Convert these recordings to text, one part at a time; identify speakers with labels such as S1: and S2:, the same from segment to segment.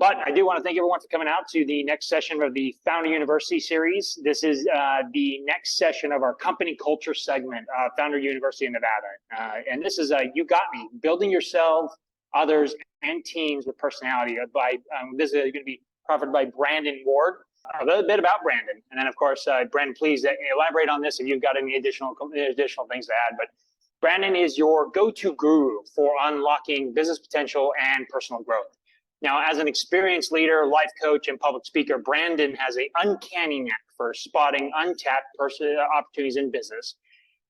S1: But I do want to thank everyone for coming out to the next session of the Founder University series. This is the next session of our company culture segment, Founder University in Nevada. And this is You Got Me, building yourself, others, and teams with personality. This is going to be covered by Brandon Ward. A little bit about Brandon. And then, of course, Brandon, please elaborate on this if you've got any additional things to add. But Brandon is your go-to guru for unlocking business potential and personal growth. Now, as an experienced leader, life coach, and public speaker, Brandon has an uncanny knack for spotting untapped opportunities in business.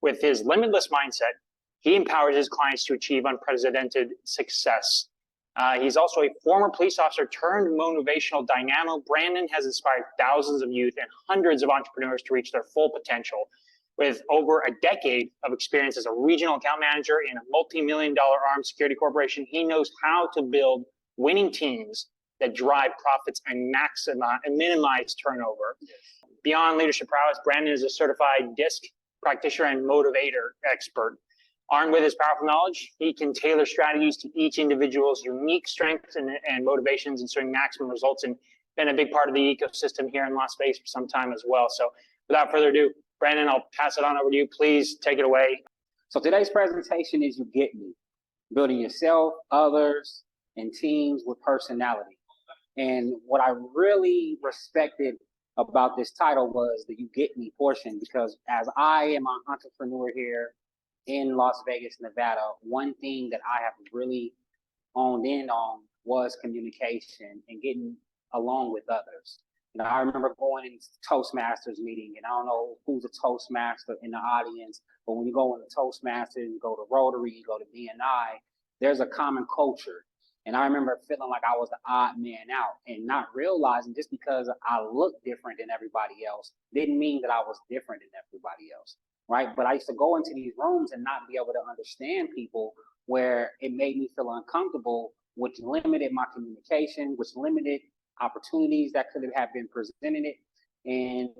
S1: With his limitless mindset, he empowers his clients to achieve unprecedented success. He's also a former police officer turned motivational dynamo. Brandon has inspired thousands of youth and hundreds of entrepreneurs to reach their full potential. With over a decade of experience as a regional account manager in a multi-million-dollar armed security corporation, he knows how to build winning teams that drive profits and minimize turnover. Beyond leadership prowess, Brandon is a certified DISC practitioner and motivator expert. Armed with his powerful knowledge, he can tailor strategies to each individual's unique strengths and motivations, ensuring maximum results, and been a big part of the ecosystem here in Las Vegas for some time as well. So without further ado, Brandon, I'll pass it on over to you. Please take it away.
S2: So today's presentation is You Get Me, building yourself, others, and teams with personality. And what I really respected about this title was the You Get Me portion, because as I am an entrepreneur here in Las Vegas, Nevada, one thing that I have really honed in on was communication and getting along with others. You know, I remember going into Toastmasters meeting, and I don't know who's a Toastmaster in the audience, but when you go into Toastmasters, you go to Rotary, you go to BNI, there's a common culture. And I remember feeling like I was the odd man out and not realizing just because I looked different than everybody else didn't mean that I was different than everybody else, right? But I used to go into these rooms and not be able to understand people, where it made me feel uncomfortable, which limited my communication, which limited opportunities that could have been presented. And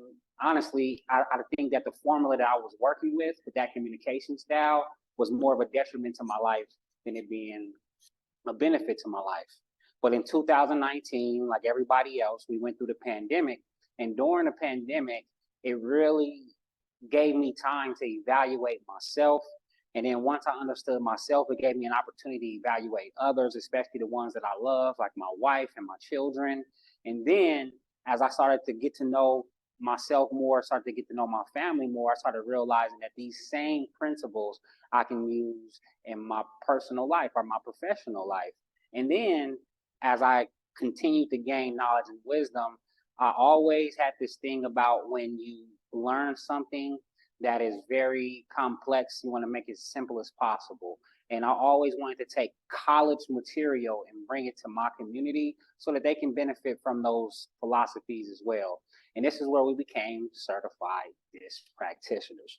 S2: honestly, I think that the formula that I was working with that communication style was more of a detriment to my life than it being a benefit to my life. But in 2019, like everybody else, we went through the pandemic. And during the pandemic, it really gave me time to evaluate myself. And then once I understood myself, it gave me an opportunity to evaluate others, especially the ones that I love, like my wife and my children. And then as I started to get to know myself more, started to get to know my family more, I started realizing that these same principles I can use in my personal life or my professional life. And then as I continued to gain knowledge and wisdom, I always had this thing about when you learn something that is very complex, you want to make it as simple as possible. And I always wanted to take college material and bring it to my community so that they can benefit from those philosophies as well. And this is where we became certified DISC practitioners.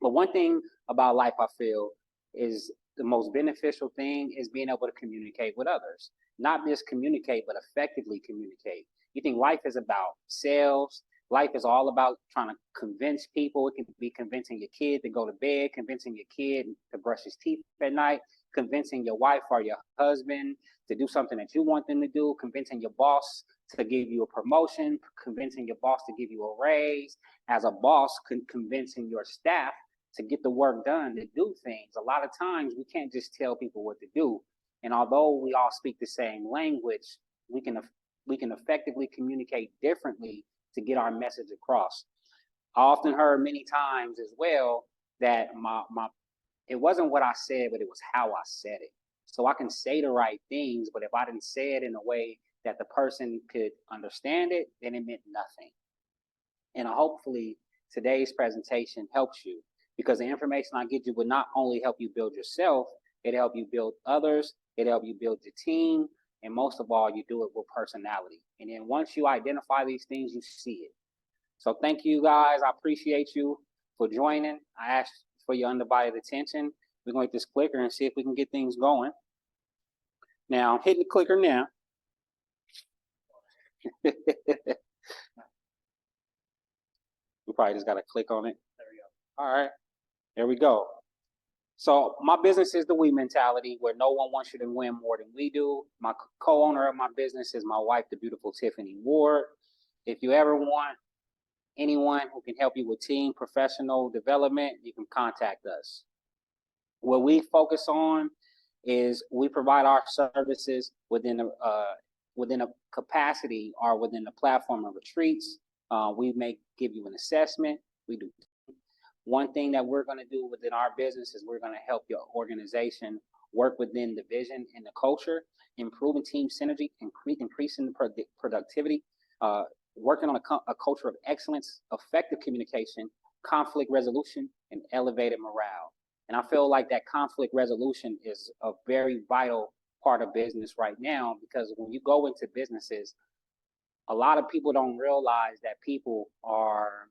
S2: But one thing about life I feel is the most beneficial thing is being able to communicate with others. Not just communicate, but effectively communicate. You think life is about sales. Life is all about trying to convince people. It can be convincing your kid to go to bed, convincing your kid to brush his teeth at night, convincing your wife or your husband to do something that you want them to do, convincing your boss to give you a promotion, convincing your boss to give you a raise. As a boss, convincing your staff to get the work done, to do things. A lot of times we can't just tell people what to do. And although we all speak the same language, we can effectively communicate differently to get our message across. I often heard many times as well that it wasn't what I said, but it was how I said it. So I can say the right things, but if I didn't say it in a way that the person could understand it, then it meant nothing. And hopefully today's presentation helps you, because the information I give you will not only help you build yourself, it'll help you build others, it'll help you build your team, and most of all, you do it with personality. And then once you identify these things, you see it. So thank you guys. I appreciate you for joining. I ask for your undivided attention. We're going to hit this clicker and see if we can get things going. Now, hit the clicker now. We probably just got to click on it. There we go. All right, there we go. So my business is the we mentality, where no one wants you to win more than we do. My co-owner of my business is my wife, the beautiful Tiffany Ward. If you ever want anyone who can help you with team professional development, you can contact us. What we focus on is we provide our services within a capacity or within the platform of retreats. We may give you an assessment. We do. One thing that we're going to do within our business is we're going to help your organization work within the vision and the culture, improving team synergy, increasing the productivity, working on a culture of excellence, effective communication, conflict resolution, and elevated morale. And I feel like that conflict resolution is a very vital part of business right now, because when you go into businesses, a lot of people don't realize that people are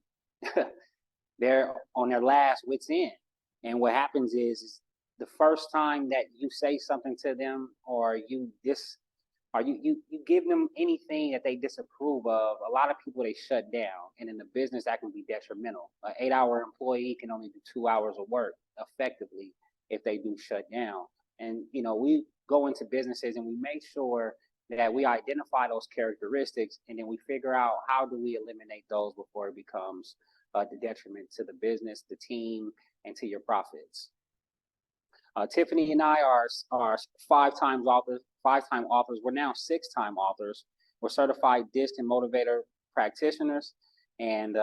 S2: they're on their last wits end. And what happens is the first time that you say something to them, or you give them anything that they disapprove of, a lot of people, they shut down. And in the business, that can be detrimental. An 8-hour employee can only do 2 hours of work effectively if they do shut down. And, we go into businesses and we make sure that we identify those characteristics, and then we figure out how do we eliminate those before it becomes the detriment to the business, the team, and to your profits. Tiffany and I are five-time authors. We're now 6-time authors. We're certified DISC and motivator practitioners, and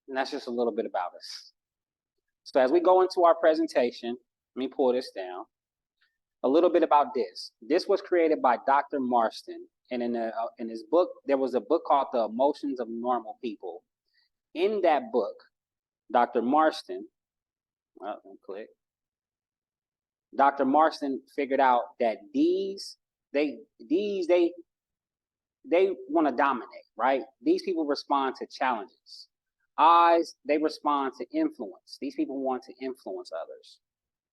S2: that's just a little bit about us. So as we go into our presentation, let me pull this down. A little bit about DISC. DISC was created by Dr. Marston, and in his book, there was a book called The Emotions of Normal People. In that book, Dr. Marston, Dr. Marston figured out that they want to dominate, right? These people respond to challenges. I's, they respond to influence. These people want to influence others.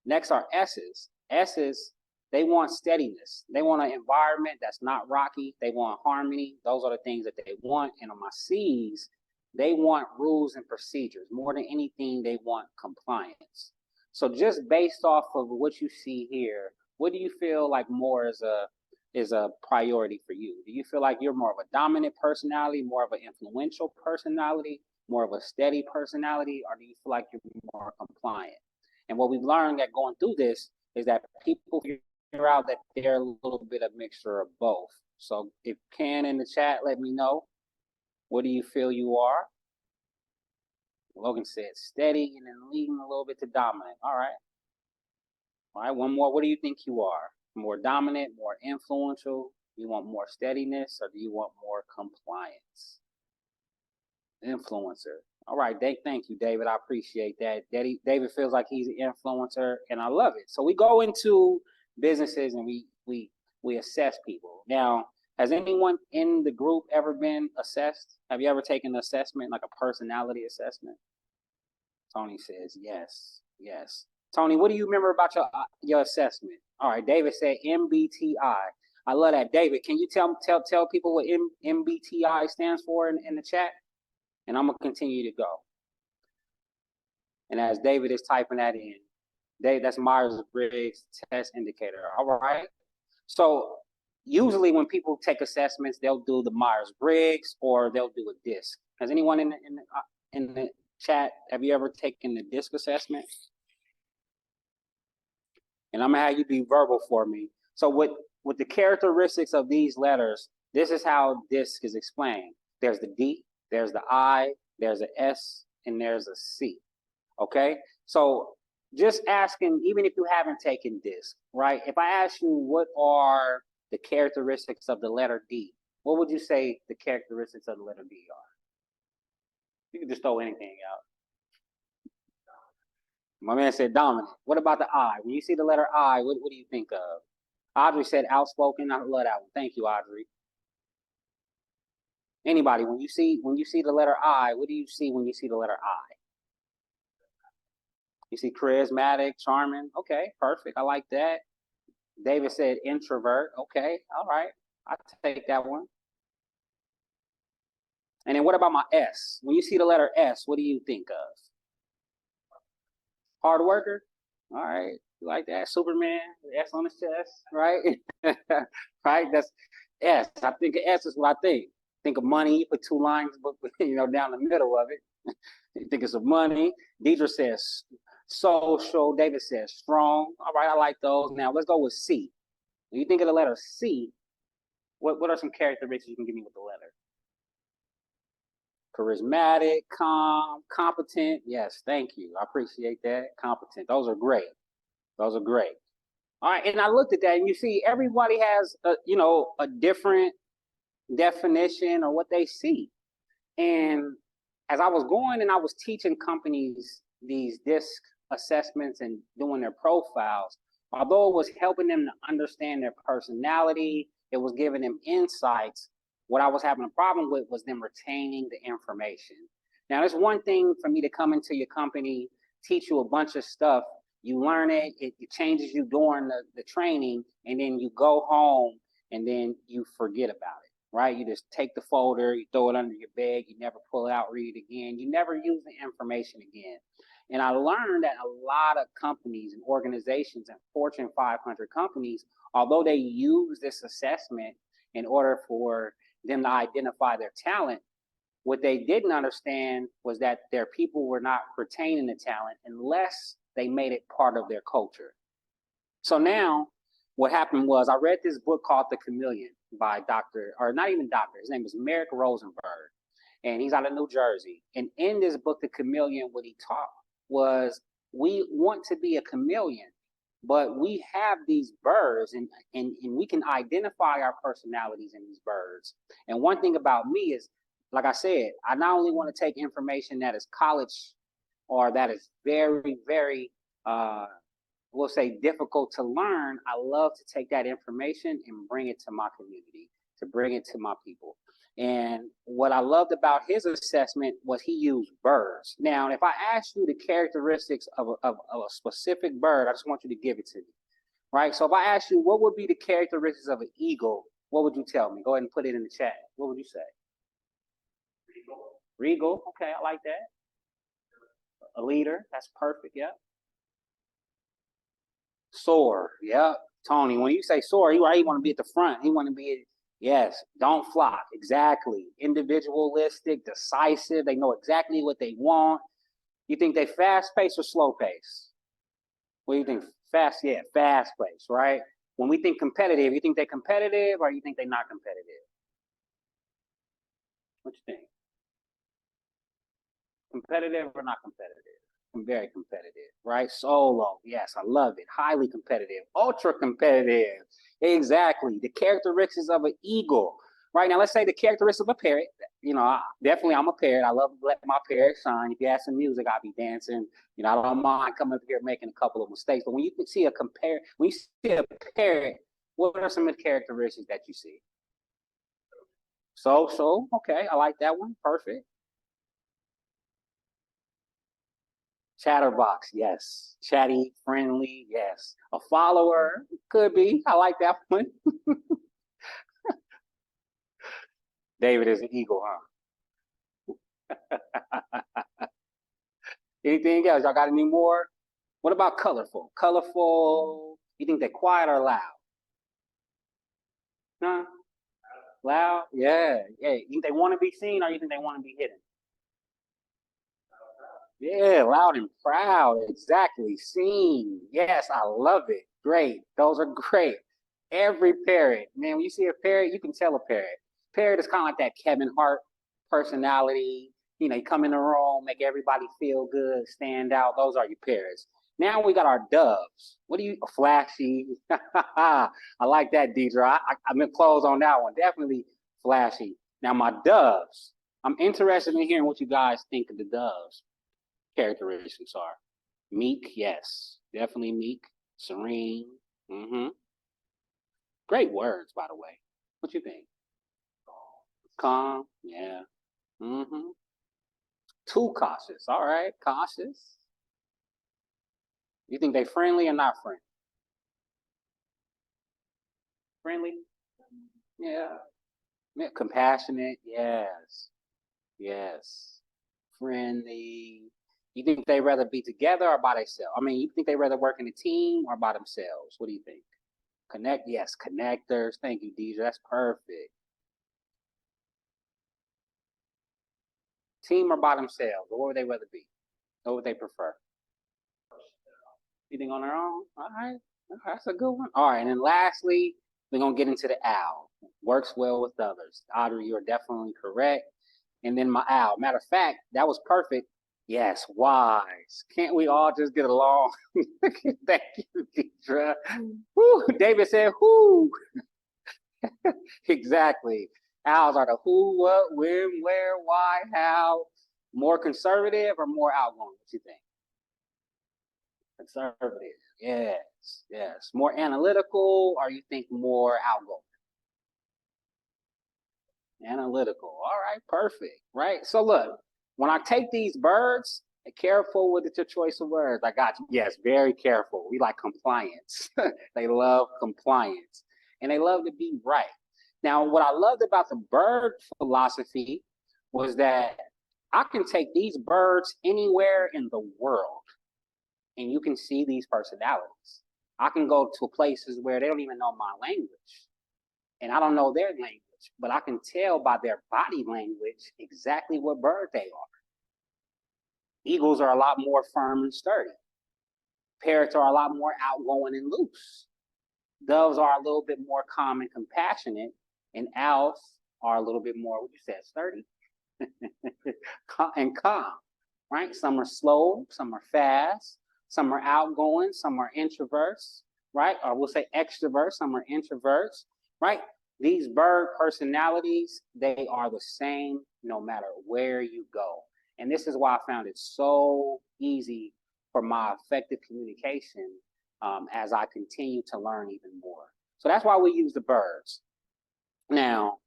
S2: Next are S's. S's, they want steadiness. They want an environment that's not rocky. They want harmony. Those are the things that they want. And on my C's, they want rules and procedures. More than anything, they want compliance. So just based off of what you see here, what do you feel like more is a priority for you? Do you feel like you're more of a dominant personality, more of an influential personality, more of a steady personality, or do you feel like you're more compliant? And what we've learned that going through this is that people figure out that they're a little bit of mixture of both. So if you can in the chat, let me know. What do you feel you are? Logan said steady and then leaning a little bit to dominant. All right. All right, one more. What do you think you are? More dominant, more influential? You want more steadiness, or do you want more compliance? Influencer. All right, thank you, David. I appreciate that. David feels like he's an influencer, and I love it. So we go into businesses and we assess people. Now, has anyone in the group ever been assessed? Have you ever taken an assessment, like a personality assessment? Tony says yes, yes. Tony, what do you remember about your assessment? All right, David said MBTI. I love that. David, can you tell people what MBTI stands for in the chat? And I'm gonna continue to go. And as David is typing that in, that's Myers-Briggs test indicator. All right. So usually when people take assessments, they'll do the Myers-Briggs or they'll do a DISC. Has anyone in the chat, have you ever taken the DISC assessment? And I'm gonna have you be verbal for me. So with the characteristics of these letters, this is how DISC is explained. There's the D, there's the I, there's a S, and there's a C. Okay? So just asking, even if you haven't taken DISC, right? If I ask you what are the characteristics of the letter D, what would you say the characteristics of the letter D are? You can just throw anything out. My man said dominant. What about the I? When you see the letter I, what do you think of? Audrey said outspoken. I love that one. Thank you, Audrey. Anybody, when you see the letter I, what do you see when you see the letter I? You see charismatic, charming. Okay, perfect. I like that. David said introvert. Okay, all right. I take that one. And then what about my S? When you see the letter S, what do you think of? Hard worker? All right. You like that? Superman, S on his chest, right? Right? That's S. I think of S is what I think. Think of money, you put two lines, down the middle of it. You think it's of money. Deidre says social. David says strong. All right, I like those. Now let's go with C. When you think of the letter C, what are some characteristics you can give me with the letter? Charismatic, calm, competent. Yes, thank you. I appreciate that. Competent. Those are great. Those are great. All right, and I looked at that, and you see, everybody has a different definition or what they see. And as I was going and I was teaching companies these DISC assessments and doing their profiles, although it was helping them to understand their personality, it was giving them insights. What I was having a problem with was them retaining the information. Now, it's one thing for me to come into your company, teach you a bunch of stuff. You learn it, it changes you during the training, and then you go home and then you forget about it, right? You just take the folder, you throw it under your bed, you never pull it out, read it again. You never use the information again. And I learned that a lot of companies and organizations and Fortune 500 companies, although they use this assessment in order for them to identify their talent, what they didn't understand was that their people were not retaining the talent unless they made it part of their culture. So now what happened was I read this book called The Chameleon by his name is Merrick Rosenberg, and he's out of New Jersey. And in this book, The Chameleon, what he taught was we want to be a chameleon, but we have these birds and we can identify our personalities in these birds. And one thing about me is, like I said, I not only want to take information that is college or that is very, very, we'll say difficult to learn. I love to take that information and bring it to my community, to bring it to my people. And what I loved about his assessment was he used birds. Now, if I ask you the characteristics of a specific bird, I just want you to give it to me, right? So if I ask you what would be the characteristics of an eagle, what would you tell me? Go ahead and put it in the chat. What would you say? Regal. Regal. Okay, I like that. A leader. That's perfect. Yep. Soar. Yep. Tony, when you say soar, he want to be at the front. He want to be yes, don't flock. Exactly. Individualistic, decisive. They know exactly what they want. You think they fast paced or slow paced? What do you think? Fast, yeah, fast paced, right? When we think competitive, you think they're competitive or you think they're not competitive? What you think? Competitive or not competitive? I'm very competitive, right? Solo, yes, I love it. Highly competitive, ultra competitive. Exactly. The characteristics of an eagle. Right now, let's say the characteristics of a parrot. Definitely I'm a parrot. I love to let my parrot shine. If you have some music, I'll be dancing. I don't mind coming up here making a couple of mistakes. But when you see a parrot, what are some of the characteristics that you see? So, okay, I like that one. Perfect. Chatterbox, yes. Chatty, friendly, yes. A follower, could be. I like that one. David is an eagle, huh? Anything else? Y'all got any more? What about colorful? Colorful, you think they're quiet or loud? Huh? Loud? Yeah. You think they want to be seen or you think they want to be hidden? Yeah, loud and proud. Exactly. Seen. Yes, I love it. Great. Those are great. Every parrot, man, when you see a parrot, you can tell a parrot. Parrot is kind of like that Kevin Hart personality. You come in the room, make everybody feel good, stand out. Those are your parrots. Now we got our doves. What do you, flashy? I like that, Deidre. I'm going to close on that one. Definitely flashy. Now my doves. I'm interested in hearing what you guys think of the doves. Characteristics are meek, yes, definitely meek, serene. Great words, by the way. What you think? Calm, yeah. Too cautious. All right, cautious. You think they friendly or not friendly? Friendly? Yeah. Compassionate, yes. Yes. Friendly. You think they'd rather be together or by themselves? I mean, you think they'd rather work in a team or by themselves? What do you think? Connect, yes, connectors. Thank you, Deidre. That's perfect. Team or by themselves? Or what would they rather be? What would they prefer? You think on their own? All right. That's a good one. All right. And then lastly, we're going to get into the owl. Works well with others. Audrey, you're definitely correct. And then my owl. Matter of fact, that was perfect. Yes, wise. Can't we all just get along? Thank you, Deidre. Woo. David said, whoo. Exactly. Owls are the who, what, when, where, why, how. More conservative or more outgoing? What you think? Conservative. Yes, yes. More analytical, or you think more outgoing? Analytical. All right, perfect. Right. So look, when I take these birds, be careful with your choice of words. I got you. Yes, very careful. We like compliance. They love compliance, and they love to be right. Now, what I loved about the bird philosophy was that I can take these birds anywhere in the world, and you can see these personalities. I can go to places where they don't even know my language, and I don't know their language, but I can tell by their body language exactly what bird they are. Eagles are a lot more firm and sturdy. Parrots are a lot more outgoing and loose. Doves are a little bit more calm and compassionate, and owls are a little bit more, what you said, sturdy and calm, right? Some are slow, some are fast, some are outgoing, some are introverts, right? Or we'll say extroverts, some are introverts, right? These bird personalities, they are the same no matter where you go. And this is why I found it so easy for my effective communication as I continue to learn even more. So that's why we use the birds. Now,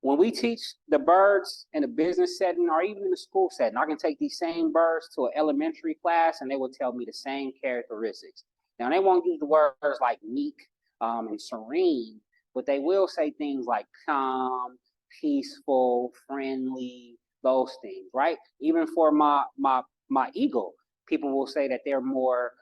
S2: when we teach the birds in a business setting or even in a school setting, I can take these same birds to an elementary class and they will tell me the same characteristics. Now, they won't use the words like meek and serene, but they will say things like calm, peaceful, friendly, those things, right? Even for my eagle, people will say that they're more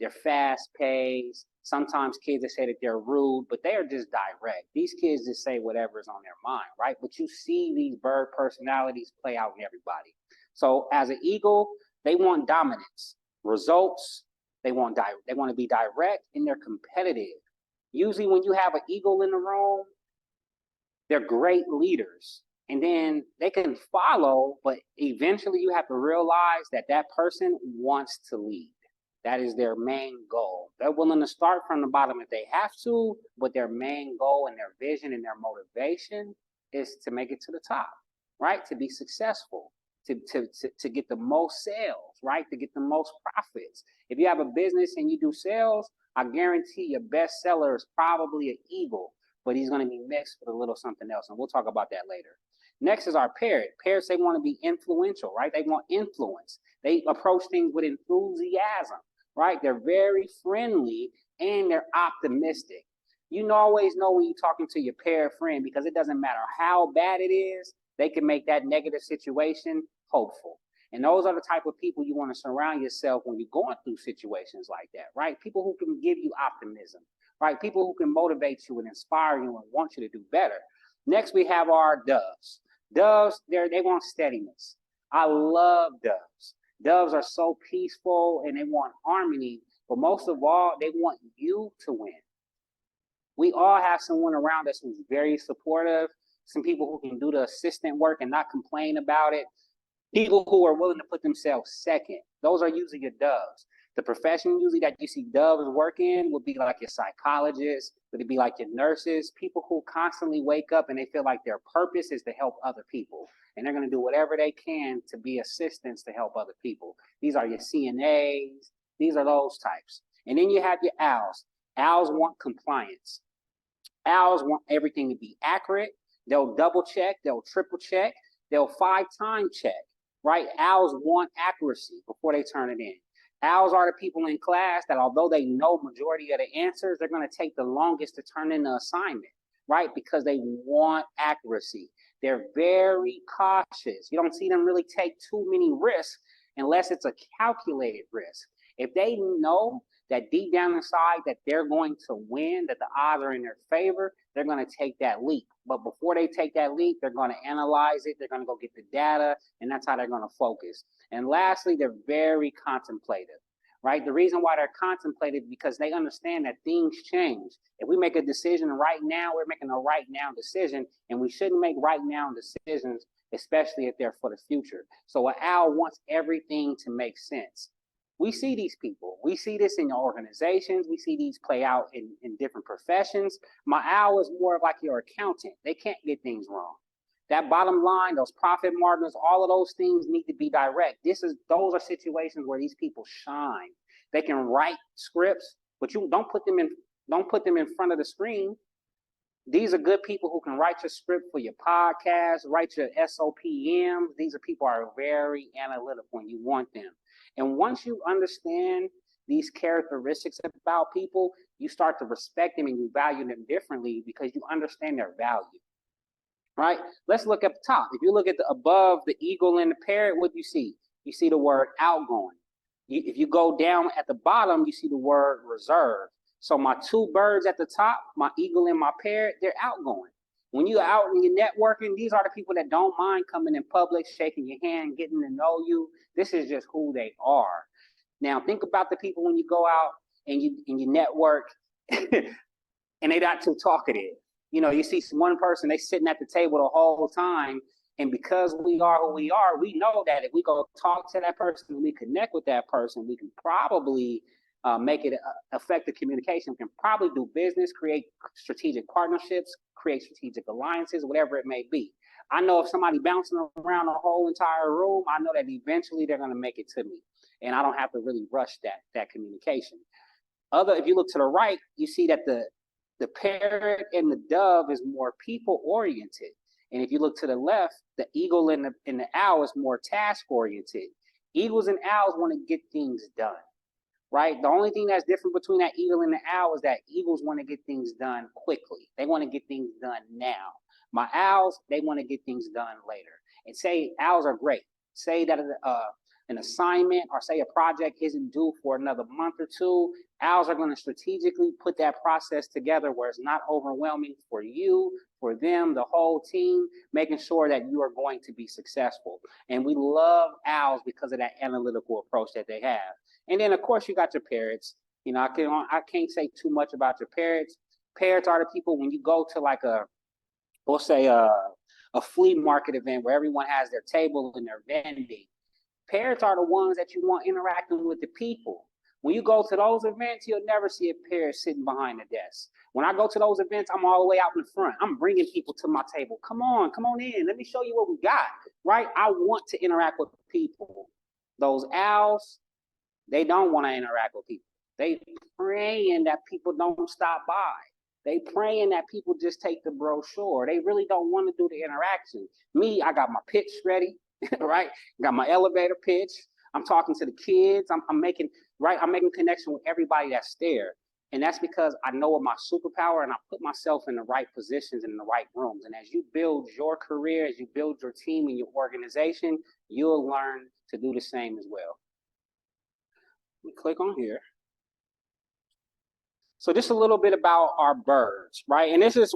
S2: they're fast paced. Sometimes kids they say that they're rude, but they are just direct. These kids just say whatever's on their mind, right? But you see these bird personalities play out in everybody. So as an eagle, they want dominance, results. They want to be direct and they're competitive. Usually when you have an eagle in the room, they're great leaders. And then they can follow, but eventually you have to realize that that person wants to lead. That is their main goal. They're willing to start from the bottom if they have to, but their main goal and their vision and their motivation is to make it to the top, right? To be successful, to get the most sales, right? To get the most profits. If you have a business and you do sales, I guarantee your best seller is probably an eagle, but he's going to be mixed with a little something else. And we'll talk about that later. Next is our parrot. Parrots, they want to be influential, right? They want influence. They approach things with enthusiasm, right? They're very friendly and they're optimistic. You always know when you're talking to your parrot friend because it doesn't matter how bad it is, they can make that negative situation hopeful. And those are the type of people you want to surround yourself when you're going through situations like that, right? People who can give you optimism, right? People who can motivate you and inspire you and want you to do better. Next, we have our doves. Doves, they want steadiness. I love doves. Doves are so peaceful and they want harmony, but most of all, they want you to win. We all have someone around us who's very supportive, some people who can do the assistant work and not complain about it, people who are willing to put themselves second. Those are usually your doves. The profession usually that you see doves work in would be like your psychologists, would it be like your nurses, people who constantly wake up and they feel like their purpose is to help other people. And they're going to do whatever they can to be assistants to help other people. These are your CNAs. These are those types. And then you have your owls. Owls want compliance. Owls want everything to be accurate. They'll double check. They'll triple check. They'll 5-time check, right? Owls want accuracy before they turn it in. Owls are the people in class that although they know majority of the answers, they're going to take the longest to turn in the assignment. right? Because they want accuracy. They're very cautious. You don't see them really take too many risks unless it's a calculated risk. If they know that deep down inside that they're going to win, that the odds are in their favor, they're going to take that leap. But before they take that leap, they're going to analyze it. They're going to go get the data, and that's how they're going to focus. And lastly, they're very contemplative, right? The reason why they're contemplative is because they understand that things change. If we make a decision right now, we're making a right now decision, and we shouldn't make right now decisions, especially if they're for the future. So an owl wants everything to make sense. We see these people. We see this in organizations. We see these play out in different professions. My owl is more of like your accountant. They can't get things wrong. That bottom line, those profit margins, all of those things need to be direct. Those are situations where these people shine. They can write scripts, but you don't put them in front of the screen. These are good people who can write your script for your podcast, write your SOPMs. These are people who are very analytical when you want them. And once you understand these characteristics about people, you start to respect them and you value them differently because you understand their value, right? Let's look at the top. If you look at above the eagle and the parrot, what do you see? You see the word outgoing. If you go down at the bottom, you see the word reserve. So my two birds at the top, my eagle and my parrot, they're outgoing. When you're out and you're networking, these are the people that don't mind coming in public, shaking your hand, getting to know you. This is just who they are. Now, think about the people when you go out and you network and they're not too talkative. You know, you see one person, they sitting at the table the whole time. And because we are who we are, we know that if we go talk to that person, we connect with that person, we can probably make it effective communication. We can probably do business, create strategic partnerships, create strategic alliances, whatever it may be. I know if somebody bouncing around the whole entire room, I know that eventually they're going to make it to me. And I don't have to really rush that communication. If you look to the right, you see that the parrot and the dove is more people oriented. And if you look to the left, the eagle and the owl is more task oriented. Eagles and owls want to get things done, right? The only thing that's different between that eagle and the owl is that eagles want to get things done quickly. They want to get things done now. My owls, they want to get things done later. And say owls are great. Say that an assignment or say a project isn't due for another month or two, owls are going to strategically put that process together where it's not overwhelming for you, for them, the whole team, making sure that you are going to be successful. And we love owls because of that analytical approach that they have. And then, of course, you got your parrots. You know, I can't say too much about your parrots. Parrots are the people when you go to like we'll say a flea market event where everyone has their table and their vending. Parrots are the ones that you want interacting with the people. When you go to those events, you'll never see a parrot sitting behind the desk. When I go to those events, I'm all the way out in front. I'm bringing people to my table. Come on in. Let me show you what we got, right? I want to interact with people. Those owls, they don't want to interact with people. They praying that people don't stop by. They praying that people just take the brochure. They really don't want to do the interaction. Me, I got my pitch ready, right? Got my elevator pitch. I'm talking to the kids. I'm making connection with everybody that's there. And that's because I know what my superpower and I put myself in the right positions and in the right rooms. And as you build your career, as you build your team and your organization, you'll learn to do the same as well. Let me click on here. So just a little bit about our birds, right? And this is,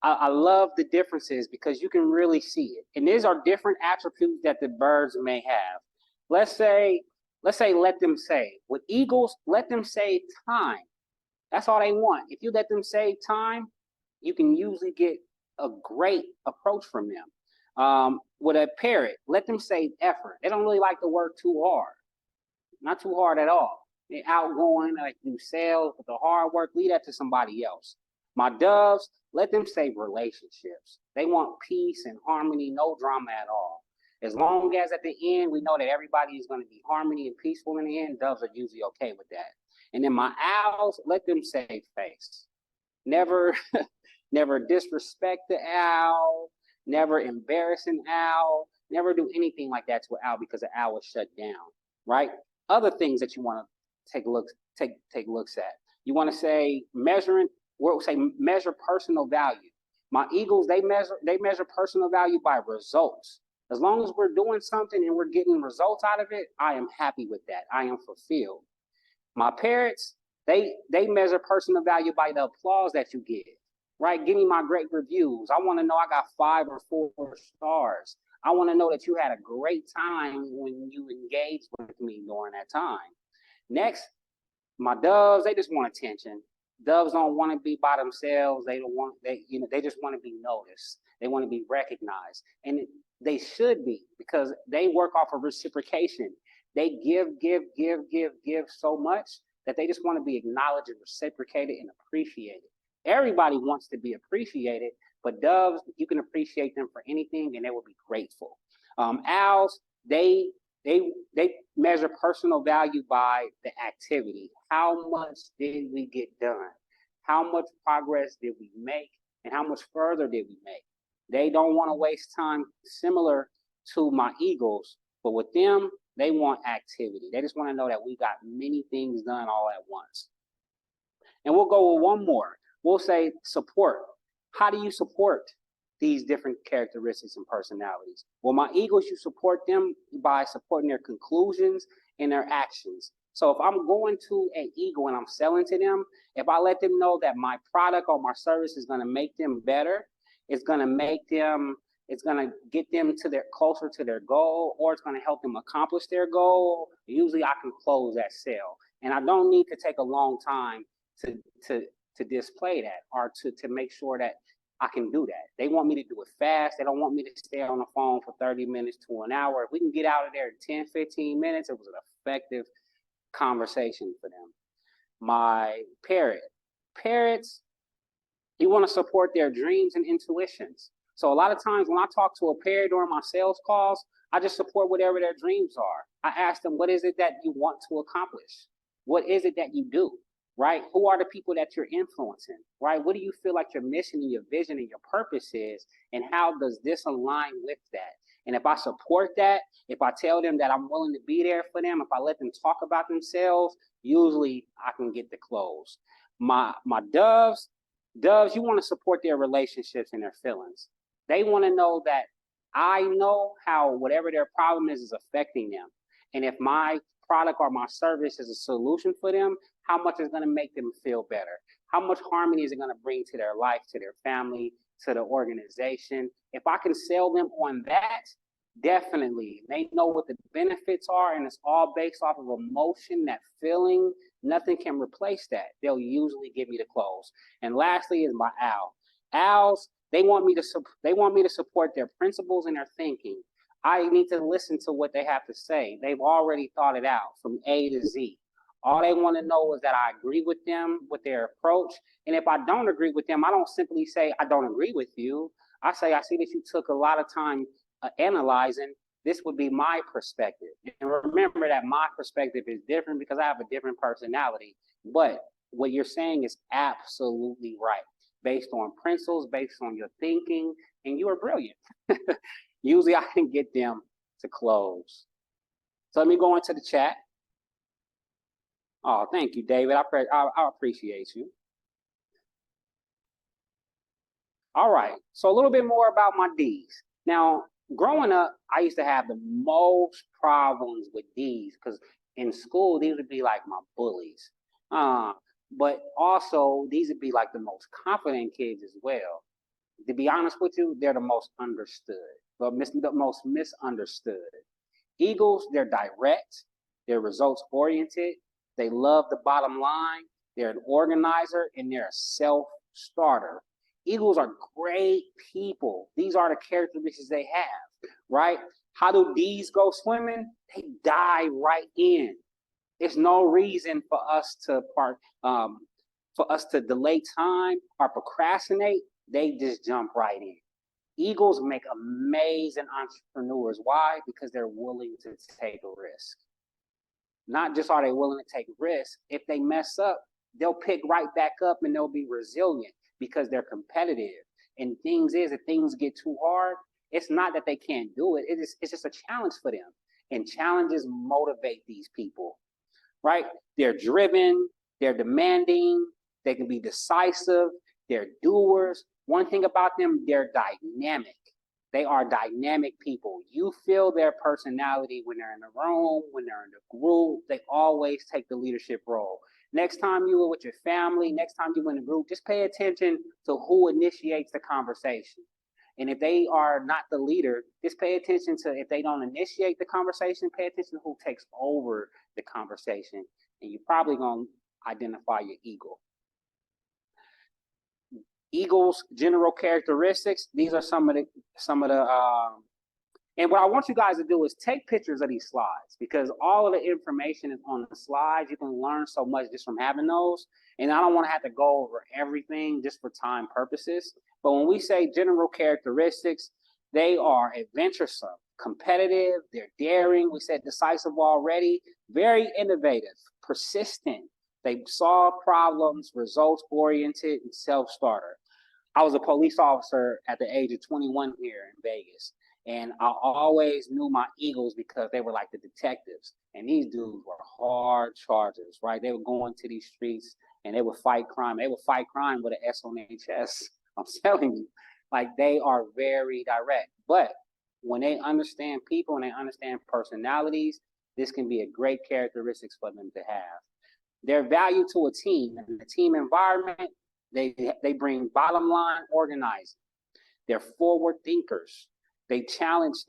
S2: I love the differences because you can really see it. And these are different attributes that the birds may have. Let's say, let them save. With eagles, let them save time. That's all they want. If you let them save time, you can usually get a great approach from them. With a parrot, let them save effort. They don't really like to work too hard. Not too hard at all. They're outgoing, like do sales, but the hard work, leave that to somebody else. My doves, let them save relationships. They want peace and harmony, no drama at all. As long as at the end, we know that everybody is going to be harmony and peaceful in the end, doves are usually okay with that. And then my owls, let them save face. Never disrespect the owl, never embarrass an owl, never do anything like that to an owl because the owl is shut down, right? Other things that you want to take looks at. You want to say measure personal value. My Eagles, they measure personal value by results. As long as we're doing something and we're getting results out of it, I am happy with that. I am fulfilled. My Parrots, they measure personal value by the applause that you get, right? Give me my great reviews. I want to know I got 5 or 4 stars. I want to know that you had a great time when you engaged with me during that time. Next, my Doves, they just want attention. Doves don't want to be by themselves. They just want to be noticed. They want to be recognized. And they should be, because they work off of reciprocation. They give so much that they just want to be acknowledged and reciprocated and appreciated. Everybody wants to be appreciated, but Doves, you can appreciate them for anything and they will be grateful. Owls, they measure personal value by the activity. How much did we get done? How much progress did we make? And how much further did we make? They don't want to waste time, similar to my Eagles, but with them, they want activity. They just want to know that we got many things done all at once. And we'll go with one more. We'll say support. How do you support these different characteristics and personalities? Well, my Eagles, you support them by supporting their conclusions and their actions. So if I'm going to an Eagle and I'm selling to them, if I let them know that my product or my service is going to make them better, it's going to get them closer to their goal, or it's going to help them accomplish their goal, usually I can close that sale. And I don't need to take a long time to display that, or to make sure that I can do that. They want me to do it fast. They don't want me to stay on the phone for 30 minutes to an hour. If we can get out of there in 10, 15 minutes, it was an effective conversation for them. My Parrots, you want to support their dreams and intuitions. So a lot of times when I talk to a parrot during my sales calls, I just support whatever their dreams are. I ask them, what is it that you want to accomplish? What is it that you do? Right? Who are the people that you're influencing? Right? What do you feel like your mission and your vision and your purpose is? And how does this align with that? And if I support that, if I tell them that I'm willing to be there for them, if I let them talk about themselves, usually I can get the close. My Doves, you want to support their relationships and their feelings. They want to know that I know how whatever their problem is affecting them. And if my product or my service is a solution for them, how much is going to make them feel better? How much harmony is it going to bring to their life, to their family, to the organization? If I can sell them on that, definitely. They know what the benefits are, and it's all based off of emotion, that feeling. Nothing can replace that. They'll usually give me the close. And lastly is my Owl. Owls, they want me to support their principles and their thinking. I need to listen to what they have to say. They've already thought it out from A to Z. All they want to know is that I agree with them, with their approach. And if I don't agree with them, I don't simply say, I don't agree with you. I say, I see that you took a lot of time analyzing. This would be my perspective. And remember that my perspective is different because I have a different personality. But what you're saying is absolutely right, based on principles, based on your thinking, and you are brilliant. Usually I can get them to close. So let me go into the chat. Oh, thank you, David. I appreciate you. All right. So a little bit more about my D's. Now, growing up, I used to have the most problems with D's because in school, these would be like my bullies. But also, these would be like the most confident kids as well. To be honest with you, they're the most understood, the most misunderstood. Eagles, they're direct, they're results oriented, they love the bottom line, they're an organizer, and they're a self-starter. Eagles are great people. These are the characteristics they have, right? How do D's go swimming? They dive right in. There's no reason for us to delay time or procrastinate. They just jump right in. Eagles make amazing entrepreneurs. Why? Because they're willing to take a risk. Not just are they willing to take risks, if they mess up, they'll pick right back up and they'll be resilient because they're competitive. And things is, if things get too hard, it's not that they can't do it. It's just a challenge for them. And challenges motivate these people, right? They're driven, they're demanding, they can be decisive, they're doers, One thing about them, they're dynamic. They are dynamic people. You feel their personality when they're in the room, when they're in the group. They always take the leadership role. Next time you are with your family, next time you're in a group, just pay attention to who initiates the conversation. And if they are not the leader, just pay attention to, if they don't initiate the conversation, pay attention to who takes over the conversation. And you're probably going to identify your eagle. Eagles' general characteristics. These are some of the and what I want you guys to do is take pictures of these slides, because all of the information is on the slides. You can learn so much just from having those. And I don't want to have to go over everything just for time purposes. But when we say general characteristics, they are adventuresome, competitive, they're daring. We said decisive already, very innovative, persistent. They solve problems, results oriented, and self-starter. I was a police officer at the age of 21 here in Vegas. And I always knew my Eagles because they were like the detectives. And these dudes were hard chargers, right? They would go into these streets and they would fight crime. They would fight crime with an S on their chest. I'm telling you, like, they are very direct. But when they understand people and they understand personalities, this can be a great characteristics for them to have. Their value to a team, and the team environment, they bring bottom line organizing. They're forward thinkers. They're challenge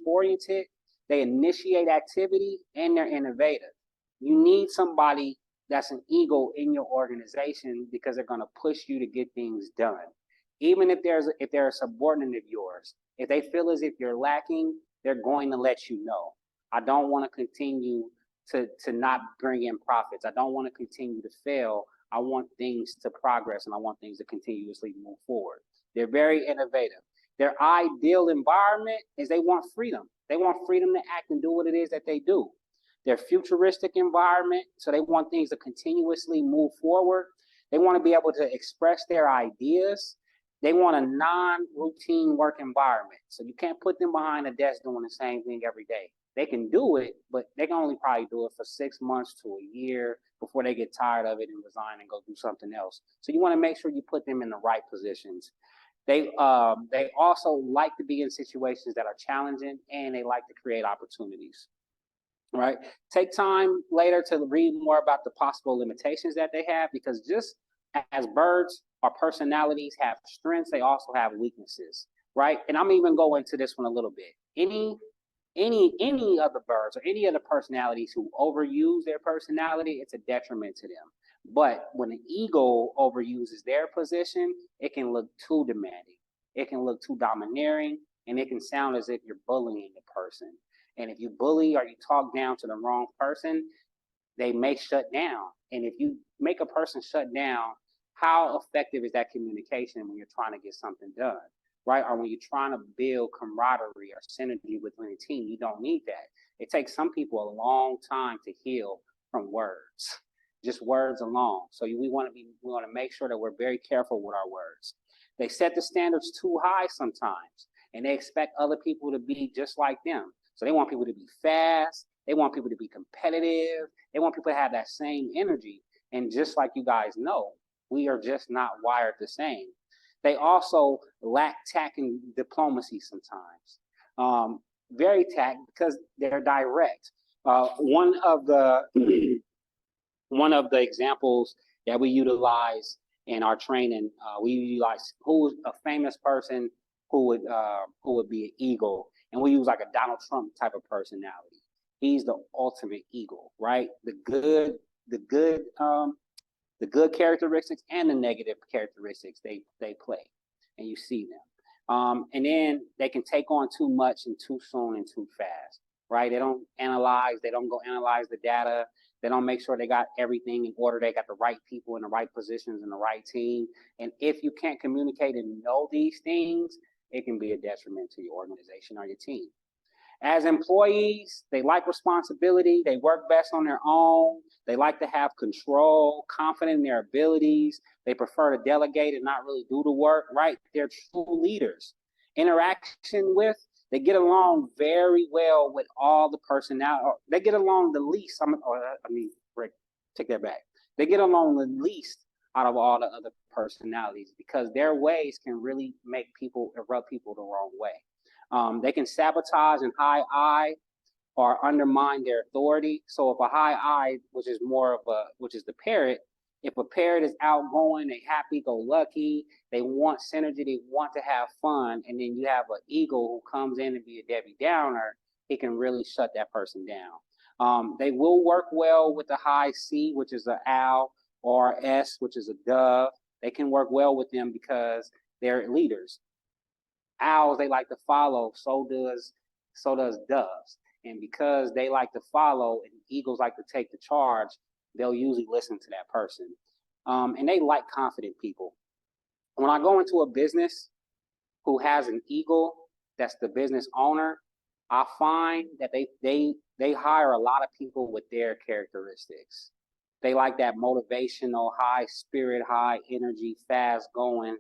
S2: oriented, they initiate activity, and they're innovative. You need somebody that's an eagle in your organization because they're going to push you to get things done. Even if they're a subordinate of yours, if they feel as if you're lacking, they're going to let you know. I don't want to continue to not bring in profits. I don't want to continue to fail. I want things to progress, and I want things to continuously move forward. They're very innovative. Their ideal environment is they want freedom. They want freedom to act and do what it is that they do. Their futuristic environment, so they want things to continuously move forward. They want to be able to express their ideas. They want a non-routine work environment. So you can't put them behind a desk doing the same thing every day. They can do it, but they can only probably do it for 6 months to a year before they get tired of it and resign and go do something else. So you want to make sure you put them in the right positions. They also like to be in situations that are challenging, and they like to create opportunities, right? Take time later to read more about the possible limitations that they have, because just as birds, our personalities have strengths, they also have weaknesses, right? And I'm even going into this one a little bit. Any of the birds or any of the personalities who overuse their personality, it's a detriment to them. But when an eagle overuses their position, it can look too demanding. It can look too domineering, and it can sound as if you're bullying the person. And if you bully or you talk down to the wrong person, they may shut down. And if you make a person shut down, how effective is that communication when you're trying to get something done, right? Or when you're trying to build camaraderie or synergy within a team, you don't need that. It takes some people a long time to heal from words. Just words alone. So we want to make sure that we're very careful with our words. They set the standards too high sometimes, and they expect other people to be just like them. So they want people to be fast. They want people to be competitive. They want people to have that same energy. And just like you guys know, we are just not wired the same. They also lack tact and diplomacy sometimes. Very tact because they're direct. One of the examples that we utilize in our training, we utilize who's a famous person who would be an eagle, and we use like a Donald Trump type of personality. He's the ultimate eagle, right? The good characteristics and the negative characteristics they play, and you see them. And then they can take on too much and too soon and too fast, right? They don't analyze. They don't go analyze the data. They don't make sure they got everything in order. They got the right people in the right positions in the right team. And if you can't communicate and know these things, it can be a detriment to your organization or your team. As employees, they like responsibility. They work best on their own. They like to have control, confident in their abilities. They prefer to delegate and not really do the work, right? They're true leaders. Interaction with, they get along very well with all the personnel. They get along the least. Rick, take that back. They get along the least out of all the other personalities, because their ways can really make people, rub people the wrong way. They can sabotage and high eye or undermine their authority. So if a high eye, which is the parrot, if a parrot is outgoing, they happy-go-lucky, they want synergy, they want to have fun, and then you have an eagle who comes in and be a Debbie Downer, it can really shut that person down. They will work well with the high C, which is an owl, or S, which is a dove. They can work well with them because they're leaders. Owls, they like to follow, so does doves. And because they like to follow and eagles like to take the charge, they'll usually listen to that person. And they like confident people. When I go into a business who has an eagle that's the business owner, I find that they hire a lot of people with their characteristics. They like that motivational, high spirit, high energy, fast going.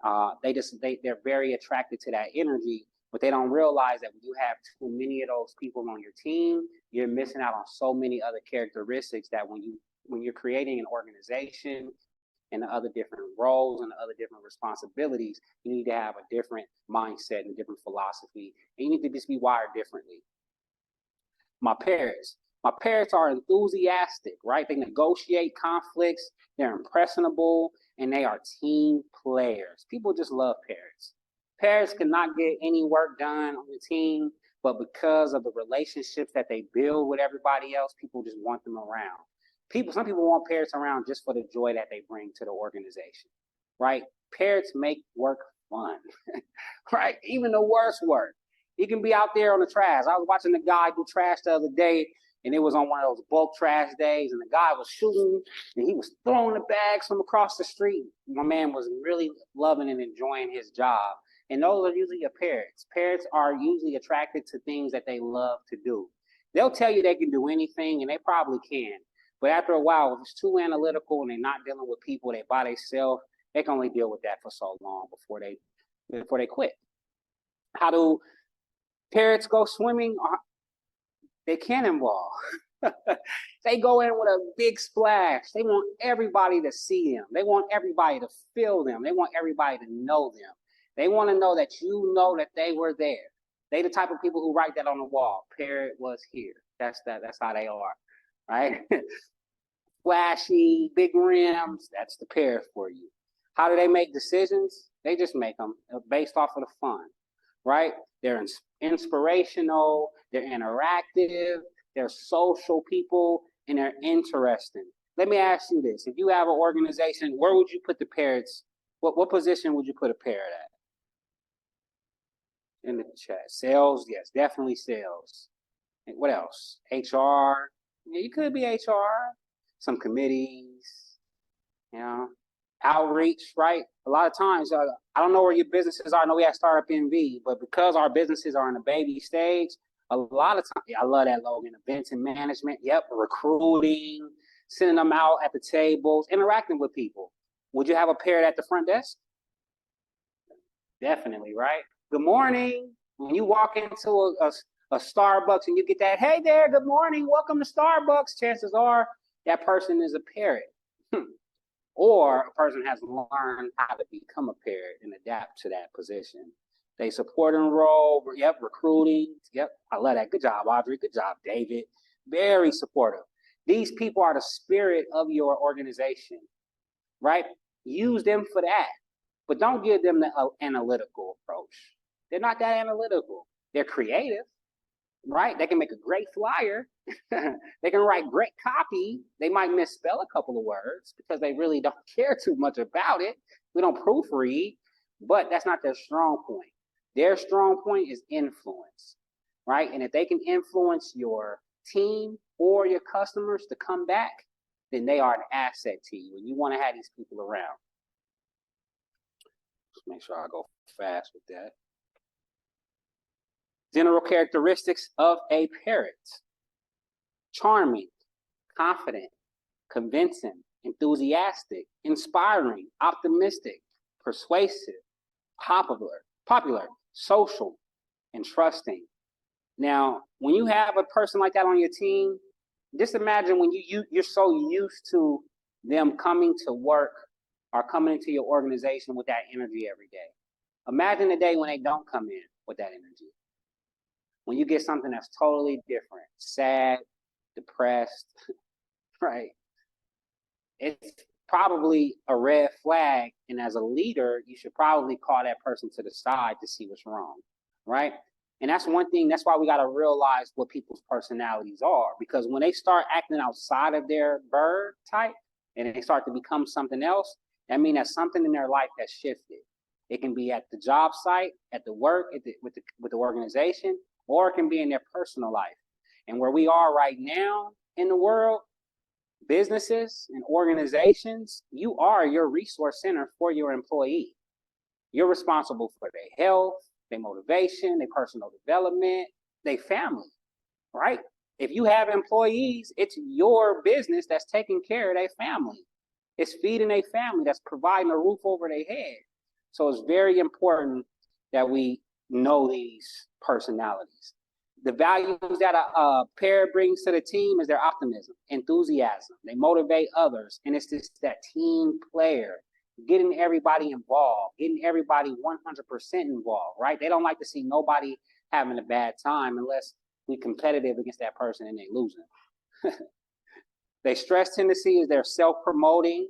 S2: They're very attracted to that energy, but they don't realize that when you have too many of those people on your team, you're missing out on so many other characteristics that when you're creating an organization and the other different roles and the other different responsibilities, you need to have a different mindset and a different philosophy, and you need to just be wired differently. My parents are enthusiastic, right? They negotiate conflicts, they're impressionable, and they are team players. People just love parrots. Parrots cannot get any work done on the team, but because of the relationships that they build with everybody else, people just want them around. Some people want parrots around just for the joy that they bring to the organization, right? Parrots make work fun, right? Even the worst work. You can be out there on the trash. I was watching the guy do trash the other day, and it was on one of those bulk trash days, and the guy was shooting, and he was throwing the bags from across the street. My man was really loving and enjoying his job. And those are usually parrots. Parrots are usually attracted to things that they love to do. They'll tell you they can do anything, and they probably can. But after a while, if it's too analytical and they're not dealing with people, they by themselves, they can only deal with that for so long before they quit. How do parrots go swimming? They cannonball. They go in with a big splash. They want everybody to see them. They want everybody to feel them. They want everybody to know them. They want to know that you know that they were there. They the type of people who write that on the wall. Parrot was here. That's how they are, right? Flashy, big rims. That's the parrot for you. How do they make decisions? They just make them based off of the fun, right? They're inspirational. They're interactive. They're social people, and they're interesting. Let me ask you this: if you have an organization, where would you put the parrots? What position would you put a parrot at? In the chat. Sales, yes, definitely sales. And what else? HR. Yeah, you could be HR. Some committees. You know, outreach, right? A lot of times, I don't know where your businesses are. I know we have StartUpNV, but because our businesses are in the baby stage, a lot of times, I love that logan, events and management. Yep, recruiting, sending them out at the tables, interacting with people. Would you have a parrot at the front desk? Definitely, right? Good morning. When you walk into a Starbucks and you get that, hey there, good morning, welcome to Starbucks, chances are that person is a parrot. Or a person has learned how to become a parrot and adapt to that position. They support and enroll, yep, recruiting, yep, I love that. Good job, Audrey, good job, David. Very supportive. These people are the spirit of your organization, right? Use them for that, but don't give them the analytical approach. They're not that analytical. They're creative, right? They can make a great flyer. They can write great copy. They might misspell a couple of words because they really don't care too much about it. We don't proofread, but that's not their strong point. Their strong point is influence, right? And if they can influence your team or your customers to come back, then they are an asset to you, and you want to have these people around. Just make sure I go fast with that. General characteristics of a parrot: charming, confident, convincing, enthusiastic, inspiring, optimistic, persuasive, popular, social, and trusting. Now, when you have a person like that on your team, just imagine when you're so used to them coming to work are coming into your organization with that energy every day. Imagine the day when they don't come in with that energy. When you get something that's totally different, sad, depressed, right? It's probably a red flag. And as a leader, you should probably call that person to the side to see what's wrong, right? And that's one thing. That's why we got to realize what people's personalities are. Because when they start acting outside of their bird type and they start to become something else, that means that something in their life has shifted. It can be at the job site, at the work, with the organization, or it can be in their personal life. And where we are right now in the world, businesses and organizations, you are your resource center for your employee. You're responsible for their health, their motivation, their personal development, their family, right? If you have employees, it's your business that's taking care of their family. It's feeding their family, that's providing a roof over their head. So it's very important that we know these personalities. The values that a pair brings to the team is their optimism, enthusiasm. They motivate others. And it's just that team player, getting everybody involved, getting everybody 100% involved, right? They don't like to see nobody having a bad time unless we're competitive against that person and they losing. Their stress tendency is they're self-promoting.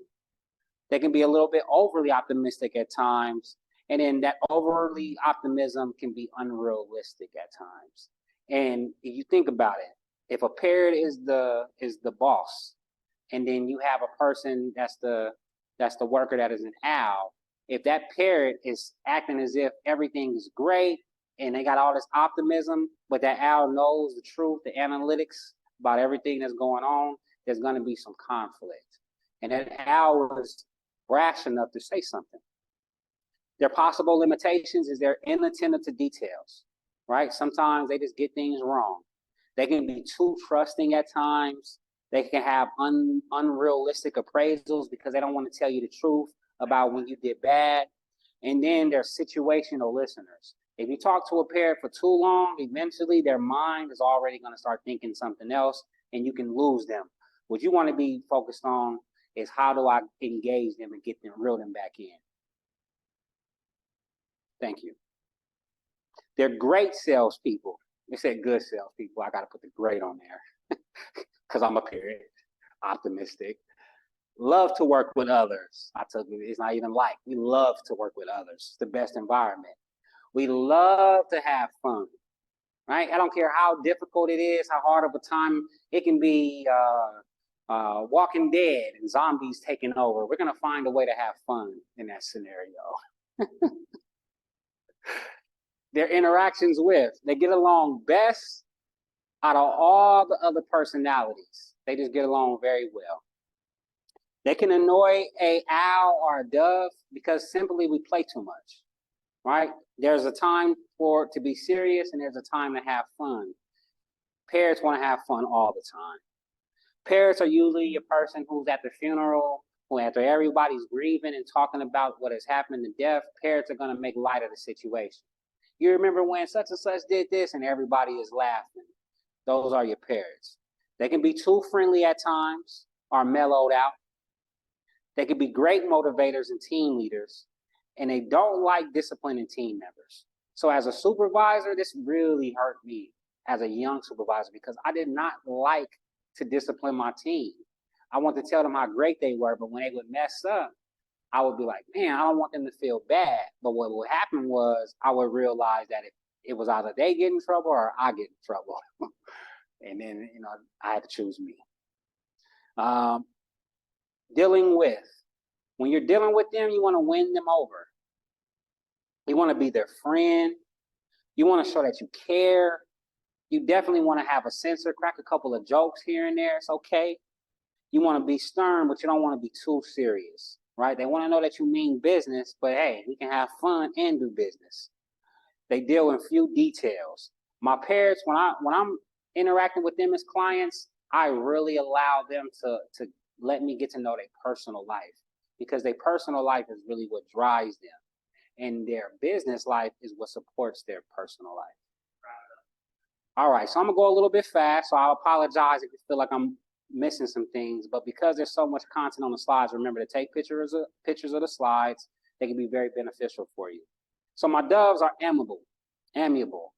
S2: They can be a little bit overly optimistic at times. And then that overly optimism can be unrealistic at times. And if you think about it, if a parrot is the boss, and then you have a person that's the worker that is an owl, if that parrot is acting as if everything is great and they got all this optimism, but that owl knows the truth, the analytics about everything that's going on, there's going to be some conflict. And that owl is brash enough to say something. Their possible limitations is they're inattentive to details, right? Sometimes they just get things wrong. They can be too trusting at times. They can have unrealistic appraisals because they don't want to tell you the truth about when you did bad. And then they're situational listeners. If you talk to a parrot for too long, eventually their mind is already going to start thinking something else and you can lose them. What you want to be focused on is how do I engage them and get them, reel them back in. Thank you. They're great salespeople. They said good salespeople. I got to put the great on there because I'm a parrot, optimistic. Love to work with others. I told you, it's not even like. We love to work with others. It's the best environment. We love to have fun, right? I don't care how difficult it is, how hard of a time it can be. Walking Dead and zombies taking over. We're going to find a way to have fun in that scenario. Their interactions with, they get along best out of all the other personalities. They just get along very well. They can annoy a owl or a dove because simply we play too much, right? There's a time for it to be serious and there's a time to have fun. Parrots want to have fun all the time. Parrots are usually a person who's at the funeral, who after everybody's grieving and talking about what has happened to death, parrots are going to make light of the situation. You remember when such and such did this and everybody is laughing. Those are your parrots. They can be too friendly at times or mellowed out. They can be great motivators and team leaders, and they don't like disciplining team members. So as a supervisor, this really hurt me as a young supervisor because I did not like to discipline my team. I want to tell them how great they were, but when they would mess up, I would be like, man, I don't want them to feel bad. But what would happen was I would realize that it was either they get in trouble or I get in trouble. And then, I had to choose me. Dealing with. When you're dealing with them, you want to win them over. You want to be their friend. You want to show that you care. You definitely want to have a censor, crack a couple of jokes here and there. It's okay. You want to be stern, but you don't want to be too serious, right? They want to know that you mean business, but hey, we can have fun and do business. They deal in few details. My parents, when I'm interacting with them as clients, I really allow them to let me get to know their personal life because their personal life is really what drives them. And their business life is what supports their personal life. All right, so I'm going to go a little bit fast, so I'll apologize if you feel like I'm missing some things, but because there's so much content on the slides, remember to take pictures of the slides. They can be very beneficial for you. So my doves are amiable,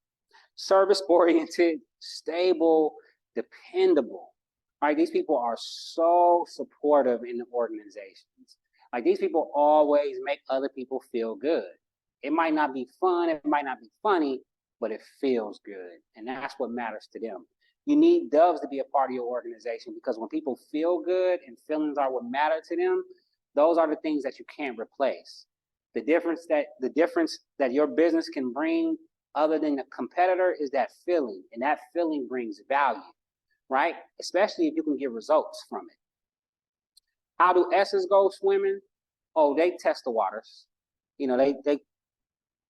S2: service-oriented, stable, dependable. Right? These people are so supportive in the organizations. Like, these people always make other people feel good. It might not be fun, it might not be funny, but it feels good. And that's what matters to them. You need doves to be a part of your organization, because when people feel good and feelings are what matter to them, those are the things that you can't replace. The difference that your business can bring other than the competitor is that feeling, and that feeling brings value, right? Especially if you can get results from it. How do S's go swimming? Oh, they test the waters. You know, they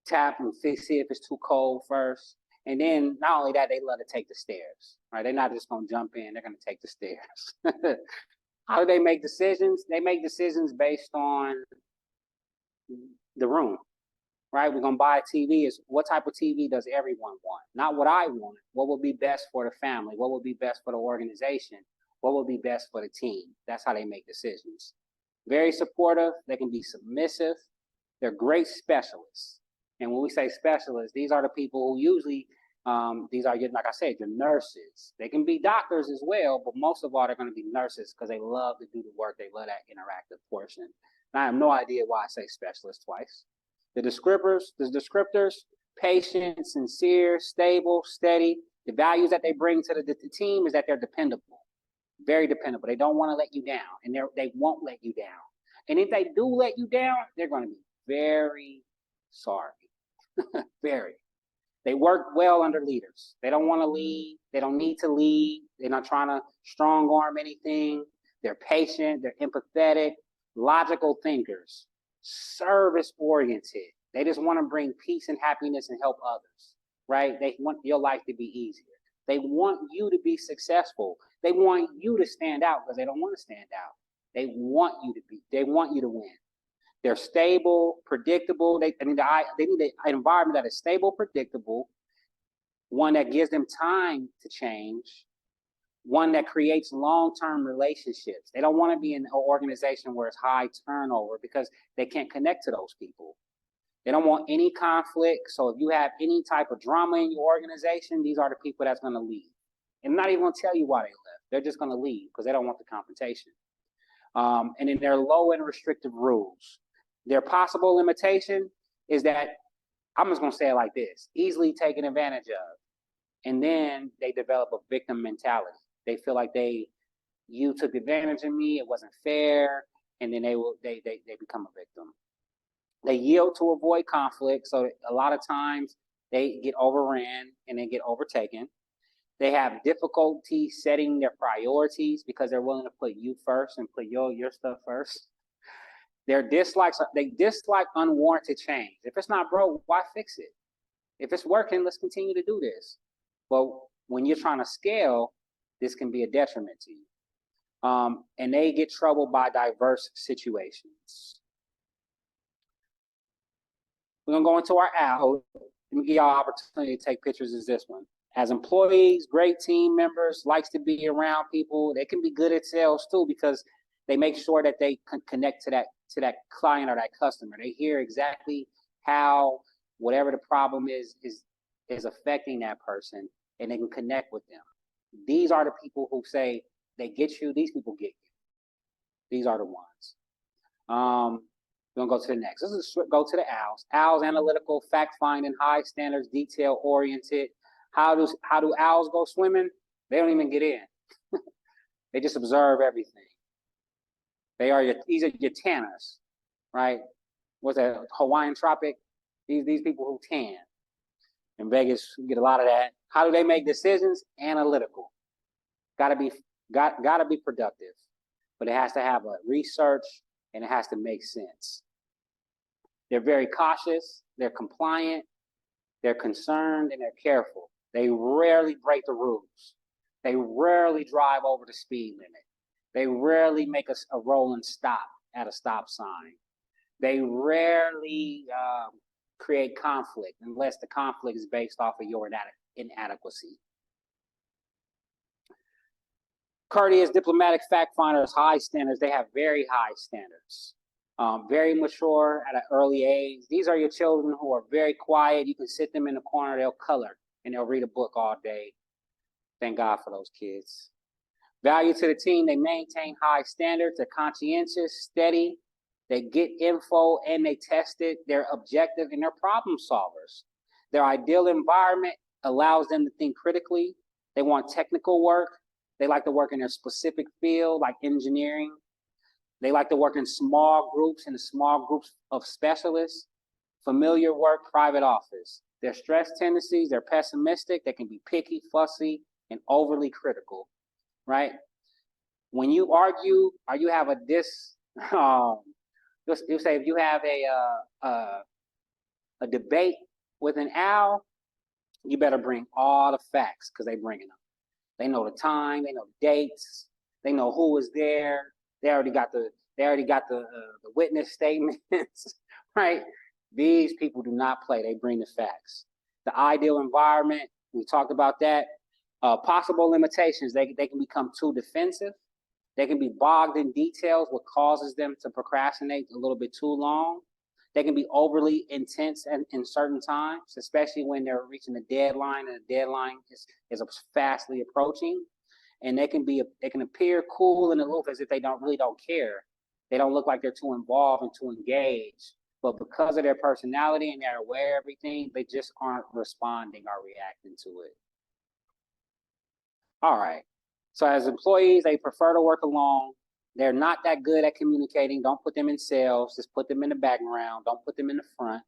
S2: tap and see if it's too cold first. And then not only that, they love to take the stairs, right? They're not just going to jump in, they're going to take the stairs. How do they make decisions? They make decisions based on the room, right? We're going to buy a TV. Is what type of TV does everyone want? Not what I want. What will be best for the family? What will be best for the organization? What will be best for the team? That's how they make decisions. Very supportive. They can be submissive. They're great specialists. And when we say specialists, these are the people who usually, these are, like I said, your nurses. They can be doctors as well, but most of all, they're going to be nurses because they love to do the work. They love that interactive portion. And I have no idea why I say specialist twice. The descriptors, patient, sincere, stable, steady. The values that they bring to the team is that they're dependable, very dependable. They don't want to let you down, and they won't let you down. And if they do let you down, they're going to be very sorry. Very. They work well under leaders. They don't want to lead. They don't need to lead. They're not trying to strong arm anything. They're patient. They're empathetic, logical thinkers, service oriented. They just want to bring peace and happiness and help others, right? They want your life to be easier. They want you to be successful. They want you to stand out because they don't want to stand out. They want you to win. They're stable, predictable. They need an environment that is stable, predictable, one that gives them time to change, one that creates long-term relationships. They don't want to be in an organization where it's high turnover because they can't connect to those people. They don't want any conflict. So if you have any type of drama in your organization, these are the people that's going to leave. And not even going to tell you why they left. They're just going to leave because they don't want the confrontation. And then there are low and restrictive rules. Their possible limitation is that, I'm just going to say it like this, easily taken advantage of. And then they develop a victim mentality. They feel like you took advantage of me, it wasn't fair, and then they become a victim. They yield to avoid conflict, so a lot of times they get overran and they get overtaken. They have difficulty setting their priorities because they're willing to put you first and put your stuff first. They dislike unwarranted change. If it's not broke, why fix it? If it's working, let's continue to do this. Well, when you're trying to scale, this can be a detriment to you. And they get troubled by diverse situations. We're going to go into our owl. Let me give y'all an opportunity to take pictures as this one. As employees, great team members, likes to be around people. They can be good at sales too because they make sure that they connect to that client or that customer. They hear exactly how whatever the problem is affecting that person, and they can connect with them. These are the people who say they get you. These people get you. These are the ones. We're gonna go to the next. Let's go to the owls. Owls, analytical, fact-finding, high standards, detail-oriented. How do owls go swimming? They don't even get in. They just observe everything. These are your tanners, right? What's that, Hawaiian tropic? These people who tan. In Vegas, you get a lot of that. How do they make decisions? Analytical. Gotta be productive. But it has to have a research and it has to make sense. They're very cautious, they're compliant, they're concerned, and they're careful. They rarely break the rules. They rarely drive over the speed limit. They rarely make a rolling stop at a stop sign. They rarely create conflict unless the conflict is based off of your inadequacy. Courteous, diplomatic, fact finders, high standards. They have very high standards. Very mature at an early age. These are your children who are very quiet. You can sit them in the corner, they'll color and they'll read a book all day. Thank God for those kids. Value to the team, they maintain high standards. They're conscientious, steady. They get info and they test it. They're objective and they're problem solvers. Their ideal environment allows them to think critically. They want technical work. They like to work in their specific field, like engineering. They like to work in small groups, in small groups of specialists. Familiar work, private office. Their stress tendencies, they're pessimistic. They can be picky, fussy, and overly critical, right? When you argue or you have a you say if you have a debate with an owl, you better bring all the facts because they bringing them. They know the time, they know the dates, they know who was there. They already got the witness statements, right? These people do not play. They bring the facts. The ideal environment, we talked about that. Possible limitations, they can become too defensive. They can be bogged in details, what causes them to procrastinate a little bit too long. They can be overly intense in certain times, especially when they're reaching a deadline and the deadline is fastly approaching. And they can appear cool and aloof as if they don't care. They don't look like they're too involved and too engaged. But because of their personality and they're aware of everything, they just aren't responding or reacting to it. All right. So as employees, they prefer to work alone. They're not that good at communicating. Don't put them in sales. Just put them in the background. Don't put them in the front.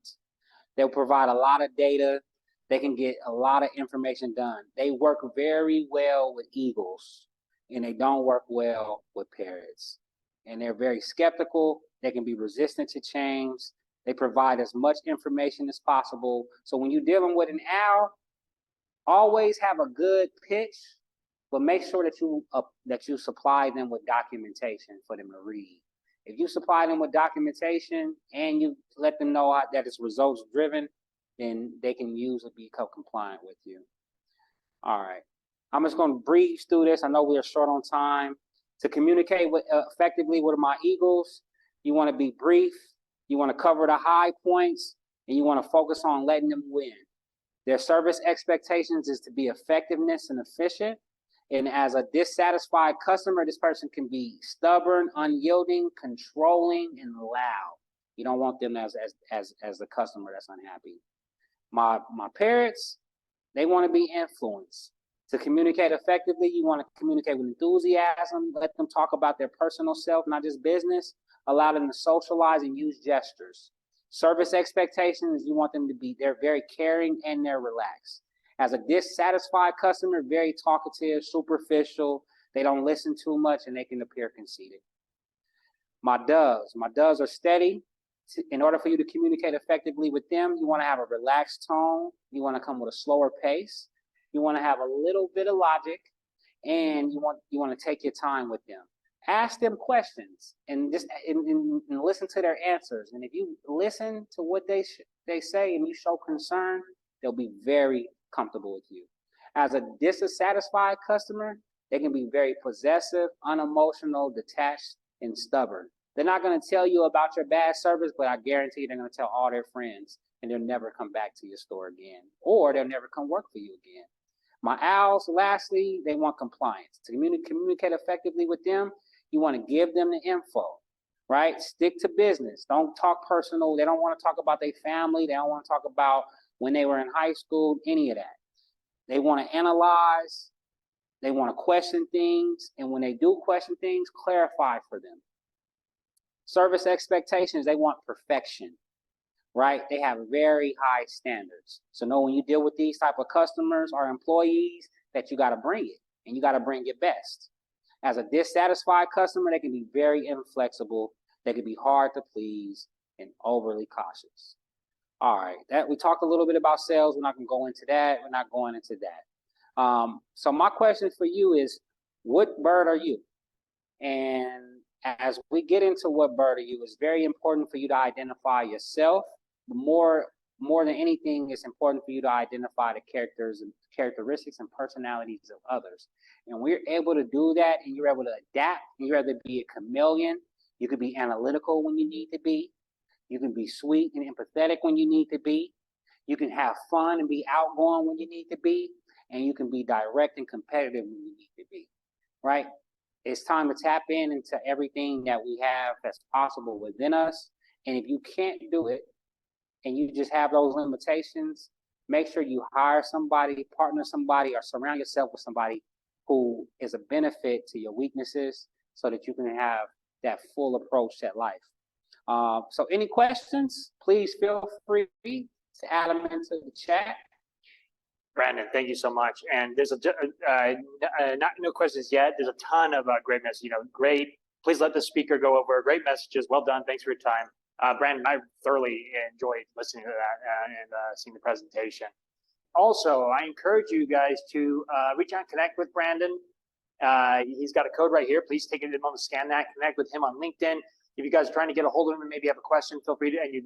S2: They'll provide a lot of data. They can get a lot of information done. They work very well with eagles, and they don't work well with parrots. And they're very skeptical. They can be resistant to change. They provide as much information as possible. So when you're dealing with an owl, always have a good pitch, but make sure that you supply them with documentation for them to read. If you supply them with documentation and you let them know that it's results driven, then they can usually become compliant with you. All right. I'm just going to breeze through this. I know we are short on time. To communicate effectively with my eagles, you want to be brief. You want to cover the high points, and you want to focus on letting them win. Their service expectations is to be effectiveness and efficient. And as a dissatisfied customer, this person can be stubborn, unyielding, controlling, and loud. You don't want them as the customer that's unhappy. My parrots, they want to be influenced. To communicate effectively, you want to communicate with enthusiasm, let them talk about their personal self, not just business, allow them to socialize and use gestures. Service expectations, you want them to be, they're very caring and they're relaxed. As a dissatisfied customer, very talkative, superficial, they don't listen too much and they can appear conceited. My doves are steady. In order for you to communicate effectively with them, you want to have a relaxed tone. You want to come with a slower pace. You want to have a little bit of logic, and you want to take your time with them. Ask them questions and just and listen to their answers. And if you listen to what they say and you show concern, they'll be very comfortable with you. As a dissatisfied customer, they can be very possessive, unemotional, detached, and stubborn. They're not going to tell you about your bad service, but I guarantee you they're going to tell all their friends, and they'll never come back to your store again, or they'll never come work for you again. My owls, lastly, they want compliance. To communicate effectively with them, you want to give them the info, right? Stick to business. Don't talk personal. They don't want to talk about their family. They don't want to talk about when they were in high school, any of that. They want to analyze. They want to question things. And when they do question things, clarify for them. Service expectations, they want perfection, right? They have very high standards. So know when you deal with these type of customers or employees that you got to bring it, and you got to bring your best. As a dissatisfied customer, they can be very inflexible. They can be hard to please and overly cautious. All right, that we talked a little bit about sales. We're not going to go into that. We're not going into that. So my question for you is, what bird are you? And as we get into what bird are you, it's very important for you to identify yourself. The more more than anything, it's important for you to identify the characteristics and personalities of others. And we're able to do that, and you're able to adapt, and you're able to be a chameleon. You can be analytical when you need to be. You can be sweet and empathetic when you need to be. You can have fun and be outgoing when you need to be. And you can be direct and competitive when you need to be, right? It's time to tap into everything that we have that's possible within us. And if you can't do it, and you just have those limitations, make sure you hire somebody, partner somebody, or surround yourself with somebody who is a benefit to your weaknesses so that you can have that full approach at life. So any questions, please feel free to add them into the chat.
S1: Brandon, thank you so much. And there's no questions yet. There's a ton of great messages. Great. Please let the speaker go over. Great messages. Well done. Thanks for your time. Brandon, I thoroughly enjoyed listening to that and seeing the presentation. Also, I encourage you guys to reach out and connect with Brandon. He's got a code right here. Please take a moment to scan that. Connect with him on LinkedIn. If you guys are trying to get a hold of him and maybe have a question, feel free to, and you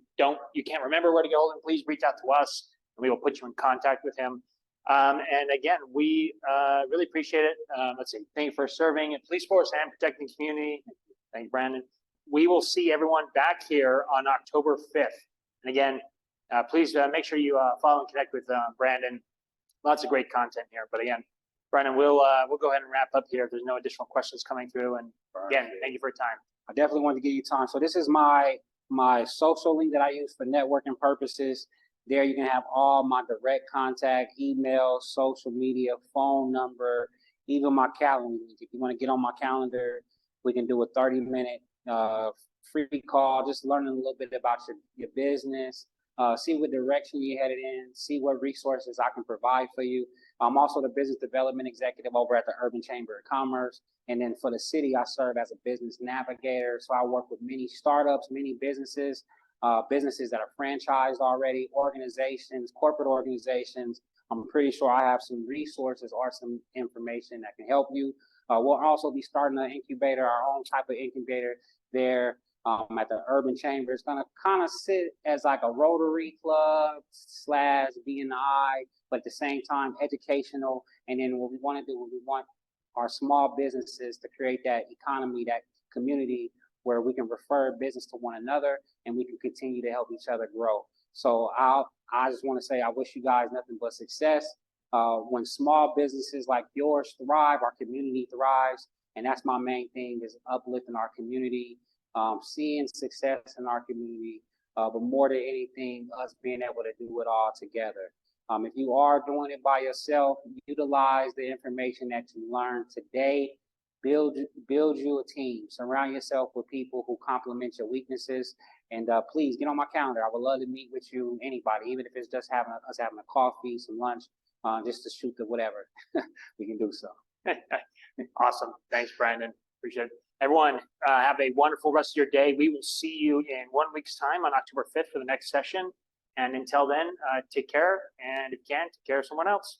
S1: can't remember where to get a hold of him, please reach out to us and we will put you in contact with him. And again, we really appreciate it. Let's see. Thank you for serving in police force and protecting the community. Thank you, Brandon. We will see everyone back here on October 5th. And again, please make sure you follow and connect with Brandon. Lots of great content here. But again, Brandon, we'll go ahead and wrap up here if there's no additional questions coming through. And again, thank you for your time.
S2: I definitely want to give you time. So this is my social link that I use for networking purposes. There you can have all my direct contact, email, social media, phone number, even my calendar. If you want to get on my calendar, we can do a 30-minute free call, just learning a little bit about your business, see what direction you're headed in, see what resources I can provide for you. I'm also the business development executive over at the Urban Chamber of Commerce. And then for the city, I serve as a business navigator. So I work with many startups, many businesses, businesses that are franchised already, organizations, corporate organizations. I'm pretty sure I have some resources or some information that can help you. We'll also be starting an incubator, our own type of incubator there at the Urban Chamber. It's going to kind of sit as like a Rotary Club / BNI, but at the same time educational. And then what we want to do, we want our small businesses to create that economy, that community where we can refer business to one another and we can continue to help each other grow. So I just want to say I wish you guys nothing but success. When small businesses like yours thrive, our community thrives. And that's my main thing, is uplifting our community, seeing success in our community, but more than anything, us being able to do it all together. If you are doing it by yourself, utilize the information that you learned today. Build you a team. Surround yourself with people who complement your weaknesses. And please get on my calendar. I would love to meet with you, anybody, even if it's just having a coffee, some lunch, just to shoot the whatever. We can do so.
S1: Awesome. Thanks, Brandon. Appreciate it. Everyone, have a wonderful rest of your day. We will see you in 1 week's time on October 5th for the next session. And until then, take care. And if you can, take care of someone else.